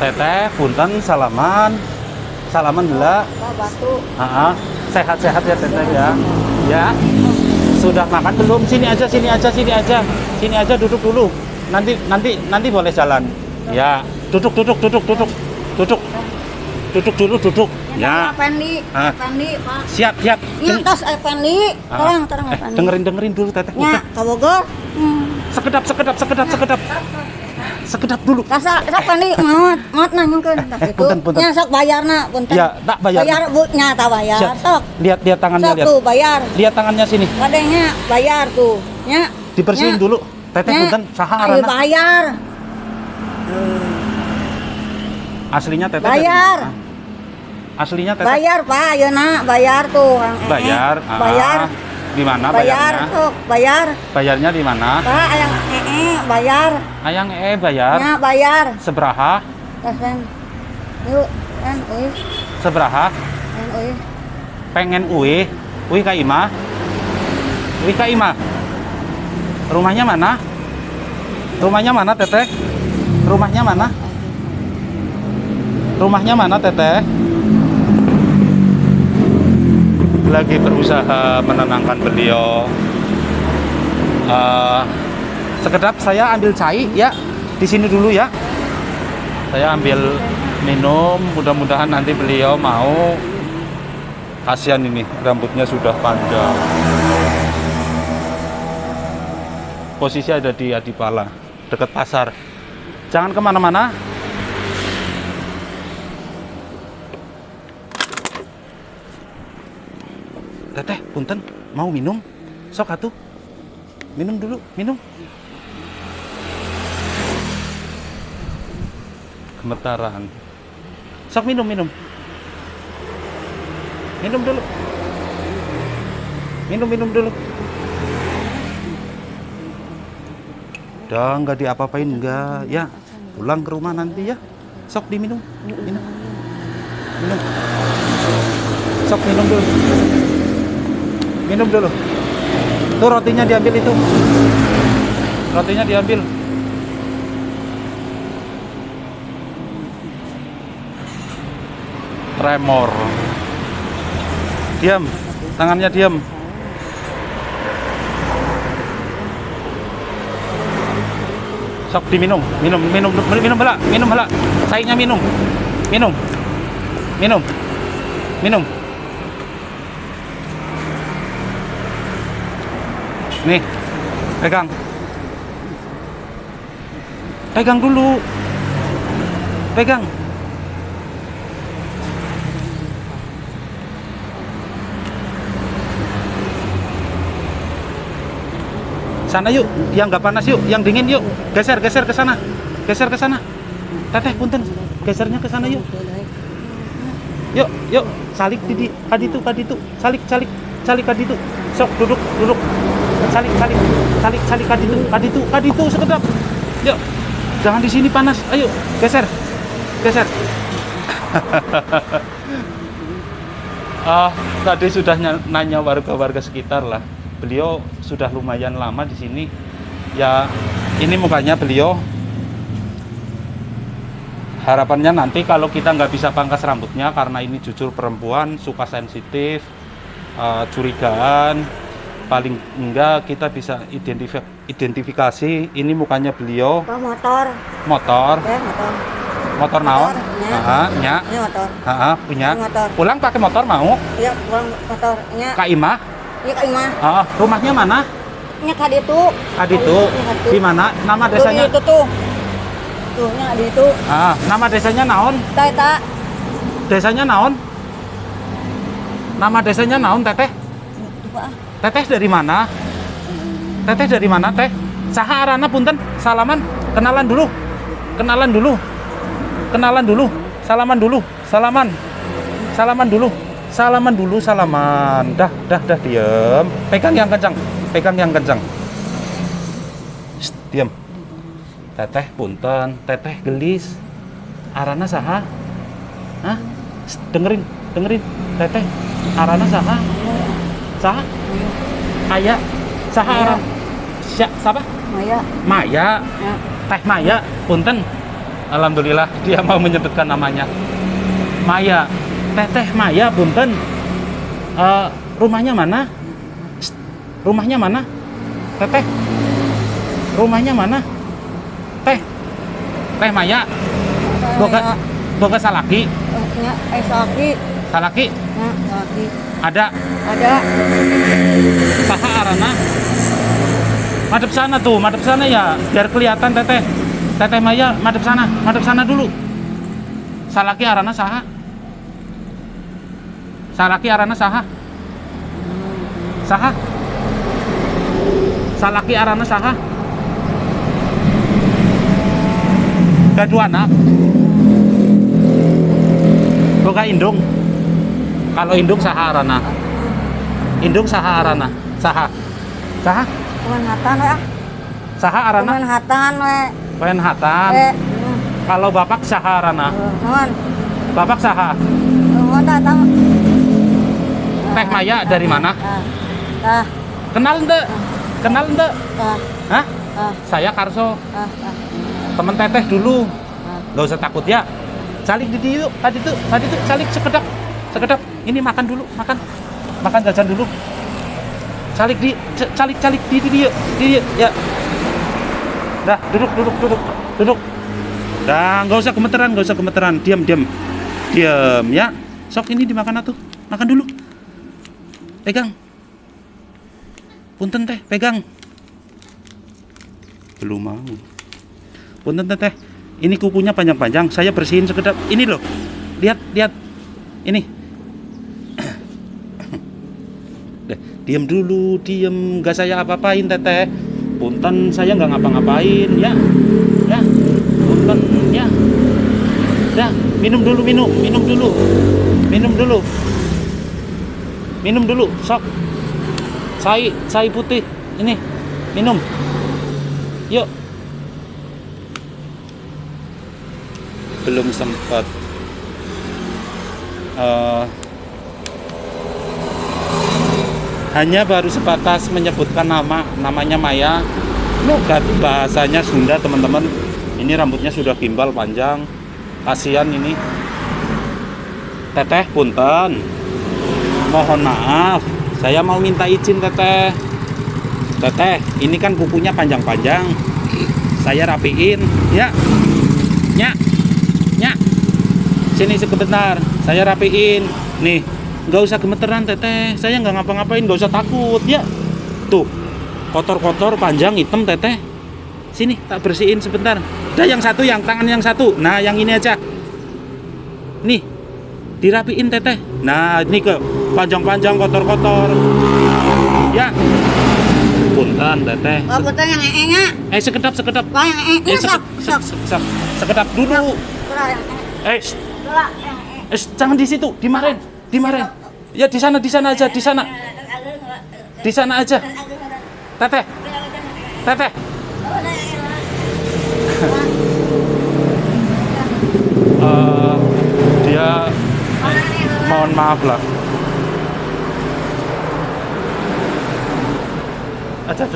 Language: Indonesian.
Teteh, punten, salaman. Salaman dulu. Sehat-sehat ya Teteh ya. Ya. Sudah makan belum? Sini aja, sini aja, sini aja. Sini aja duduk dulu. Nanti boleh jalan. Ya, duduk. Duduk dulu, duduk. Ya. Effendi, Pak. Siap. Nyantos Effendi. Tolong Effendi. Dengerin dulu Teteh. Nya, kabogo. Sekedap. Sekedap dulu. Rasa Effendi maot nanyakeun tah kitu. Punten. Nya sok bayarna punten. Ya, tak bayar. Bayar Bu, nya tah bayar. Siap. Sok. Lihat tangannya, Sok lihat. tuh bayar. Lihat tangannya sini. Kadangnya bayar tuh. Nya. Dibersihin dulu. Teteh punten, saha Ayo arana? bayar. Aslinya Teteh Bayar. dari mana? Aslinya Teteh Bayar Pak, ayeuna bayar tuh. bayar. Bayar. Di mana Bayar bayarnya? sok, bayar. Bayarnya di mana? Pak, ayang bayar. Ayang bayar. Nya bayar. Sebraha? Esen. Yuk, kan euy. Sebraha? Kan euy. Pengen uih ka Ima? Uih ka Ima? Rumahnya mana? Rumahnya mana Teteh? Rumahnya mana? Rumahnya mana Teteh? Lagi berusaha menenangkan beliau. Sekedap saya ambil cai ya. Di sini dulu ya. Saya ambil minum, mudah-mudahan nanti beliau mau. Kasihan ini, rambutnya sudah panjang. Posisi ada di Adipala, dekat pasar. Jangan kemana-mana. Teteh, punten, mau minum? Sok atuh. Minum dulu, minum. Gemetaran. Sok minum. Minum dulu. Minum dulu. Udah nggak diapa-apain, enggak ya. Pulang ke rumah nanti ya. Sok diminum. Minum. Sok minum dulu. Minum dulu. Tuh rotinya diambil itu. Rotinya diambil. Tremor. Diam. Tangannya diam. Sok diminum. Minum bala. Sainya minum. Nih, pegang dulu, pegang. Sana yuk, yang nggak panas yuk, yang dingin yuk, geser ke sana, Teteh punten, gesernya ke sana yuk, salik kaditu, salik kaditu, sok duduk. Salik kaditu sekedap. Yuk. Jangan di sini panas. Ayo, geser. Tadi sudah nanya warga-warga sekitar lah. Beliau sudah lumayan lama di sini. Ya, ini mukanya beliau. Harapannya nanti kalau kita nggak bisa pangkas rambutnya karena ini jujur perempuan, suka sensitif, curigaan. Paling enggak kita bisa identifikasi ini mukanya beliau. Motor naon? Nya. Punya. Pulang pakai motor mau? Iya, pulang motornya. Kak Ima? Iya, Kak Ima. Rumahnya mana? Nya kaditu. Di mana? Nama desanya? Itu tuh. Tuhnya di itu. Nama desanya naon? Eta. Desanya naon? Nama desanya naon, Teteh? Teteh dari mana? Teh? Saha arana punten? Salaman? Kenalan dulu. Salaman dulu. Dah diam. Pegang yang kencang. Shh, diam. Teteh punten, teteh gelis. Arana saha? Hah? Shh, dengerin. Teteh. Arana saha? Aya. Saha aran? Siapa? Maya. Ya. Teh Maya, punten. Alhamdulillah dia mau menyebutkan namanya. Maya. Teteh Maya, punten. Rumahnya mana? Shh, rumahnya mana? Teteh. Rumahnya mana? Teh. Teh Maya. Boga salaki. Nya salaki. Salaki. Nya salaki. Ada. Ada. Saha arana. Madep sana tuh, madep sana ya, biar kelihatan teteh. Teteh Maya, madep sana dulu. Salaki arana saha? Salaki arana saha? Saha? Salaki arana saha? Gaduana. Boga indung. Kalau indung saha arana? Indung saha arana? Saha? Saha? Manhattan we ah. Saha arana? Manhattan we. Manhattan. Kalau bapak saha arana? Nuhun. Bapak saha? Nuhun datang. Teh Maya dari mana? Tah. Kenal ente? Kenal ente? Tah. Hah? Tah. Saya Karso. Tah. Temen teteh dulu. Gak usah takut ya. Calik di yuk. Tadi tuh calik sekedap. Sekedap. Ini makan dulu, makan. Makan jajan dulu. Calik di dia ya. Dah, duduk. Dah, nggak usah gemeteran, diam ya. Sok ini dimakan atuh, makan dulu. Pegang. Punten teh, pegang. Belum mau. Punten teh, ini kukunya panjang-panjang, saya bersihin sekedap. Ini loh, lihat, ini. Diam dulu, nggak saya apa-apain teteh. Punten, saya nggak ngapa-ngapain ya. Punten ya. Dah, minum dulu. Sok. Cai putih. Ini, minum. Yuk. Belum sempat. Hanya baru sebatas menyebutkan namanya Maya. Logat bahasanya Sunda, teman-teman. Ini rambutnya sudah gimbal panjang. Kasihan ini. Teteh, punten. Mohon maaf. Saya mau minta izin teteh. Teteh, ini kan kukunya panjang-panjang. Saya rapiin, ya. Nyak. Sini sebentar. Saya rapiin. Nih. Nggak usah gemeteran teteh, saya nggak ngapa-ngapain, nggak usah takut ya. Tuh, kotor-kotor, panjang, hitam teteh. Sini, tak bersihin sebentar. Dah yang satu, yang tangan yang satu. Nah, yang ini aja. Nih, dirapiin teteh. Nah, ini ke panjang-panjang, kotor-kotor. Ya. Punten teteh. Oh, punten yang nya. Sekedap. Wah, yang Sekedap dulu. Jangan di situ, dimarahin. Ya di sana aja, di sana aja. Teteh. Dia mohon maaf lah. Aja